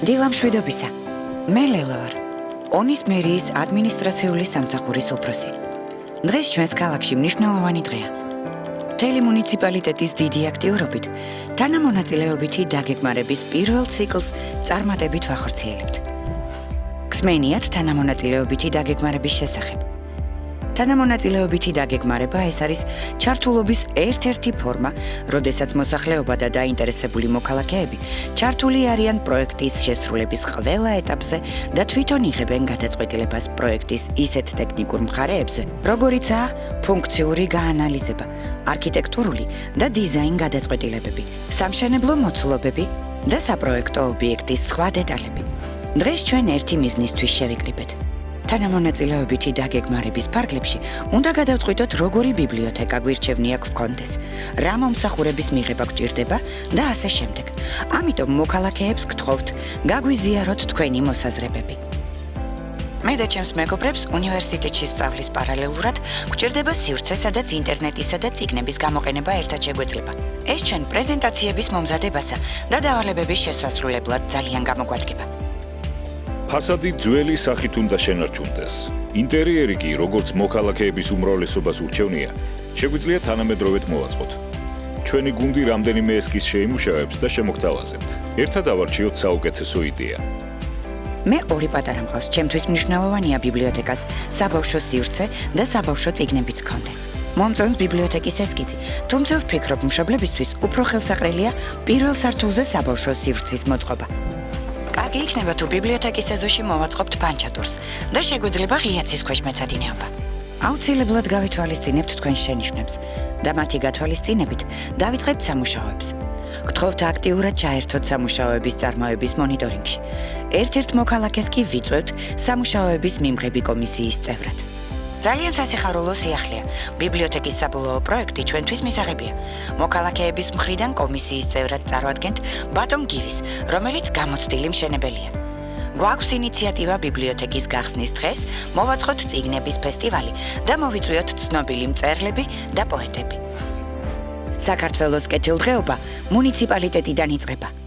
დილამშვიდობისა. მე ლელა ვარ. ონის მერიის ადმინისტრაციული სამსახურის უფროსი. დღეს ჩვენს ქალაქში მნიშვნელოვანი დღეა. მთელი მუნიციპალიტეტის დიდი აქტიურობით თანამონაწილეობითი დაგეგმარების პირველ ციკლს წარმატებით ვახორციელებთ. გსმენიათ თანამონაწილეობითი დაგეგმარების შესახებ. თანამონაწილეობითი დაგეგმარება ეს არის ჩართულობის ერთ-ერთი ფორმა, როდესაც მოსახლეობა და დაინტერესებული მოქალაქეები ჩართული არიან პროექტის შესრულების ყველა ეტაპზე და თვითონ იღებენ გადაწყვეტილებას პროექტის ისეთ ტექნიკურ მხარეებზე, როგორიცაა ფუნქციური გაანალიზება, არქიტექტურული და დიზაინ გადაწყვეტილებები, სამშენებლო მოცულობები და საპროექტო ობიექტის სხვა დეტალები. დღეს ჩვენ ერთი მიზნისთვის შევიკრიბეთ. თანამონაწილეობითი დაგეგმარების ფარგლებში უნდა გადავწყვიტოთ, როგორი ბიბლიოთეკა გვირჩევნია გვქონდეს, რა მომსახურების მიღება გვჭირდება და ასე შემდეგ. ამიტომ მოქალაქეებს გთხოვთ, გაგვიზიაროთ თქვენი მოსაზრებები. მე და ჩემს მეგობრებს უნივერსიტეტში სწავლის პარალელურად გვჭირდება სივრცე, სადაც ინტერნეტისა და წიგნების გამოყენება ერთად შეგვეძლება. ეს ჩვენ პრეზენტაციების მომზადებასა და დავალებების შესასრულებლად ძალიან გამოგვადგება. ფასადი ძველი სახით უნდა შენარჩუნდეს. ინტერიერი კი, როგორც მოქალაქეების უმრავლესობას ურჩევნია, შეგვიძლია თანამედროვედ მოვაწყოთ. ჩვენი გუნდი რამდენიმე ესკიზს შეიმუშავებს და შემოგთავაზებთ. ერთად ავარჩიოთ საუკეთესო იდეა. მე ორი პატარა მყავს, ჩემთვის მნიშვნელოვანია ბიბლიოთეკას საბავშვო სივრცე და საბავშვო წიგნებიც გქონდეს. მომწონს ბიბლიოთეკის ესკიზი, თუმცა ვფიქრობ, მშობლებისთვის უფრო ხელსაყრელია პირველ სართულზე საბავშვო სივრცის მოწყობა. კარგი იქნება თუ ბიბლიოთეკის ეზოში მოვაწყობთ ბანჩატურს და შეგვიძლია ღია ცის ქვეშ მეცადინეობა. აუცილებლად გავითვალისწინებთ თქვენ შენიშვნებს და მათი გათვალისწინებით დავიწყებთ სამუშაოებს. გთხოვთ აქტიურად ჩაერთოთ სამუშაოების წარმოების მონიტორინგში. ერთ-ერთ მოქალაქეს კი ვიწვევთ სამუშაოების მიმღები კომისიის წევრად. ძალიან სასიხარულო სიახლეა. ბიბლიოთეკის საბოლოო პროექტი ჩვენთვის მისაღებია. მოქალაქეების მხრიდან კომისიის წევრად წარვადგენთ ბატონ გივის, რომელიც გამოცდილი მშენებელია. გვაქვს ინიციატივა ბიბლიოთეკის გახსნის დღეს, მოვაწყოთ წიგნების ფესტივალი და მოვიწვიოთ ცნობილი მწერლები და პოეტები. საქართველოს კეთილდღეობა მუნიციპალიტეტიდან იწყება.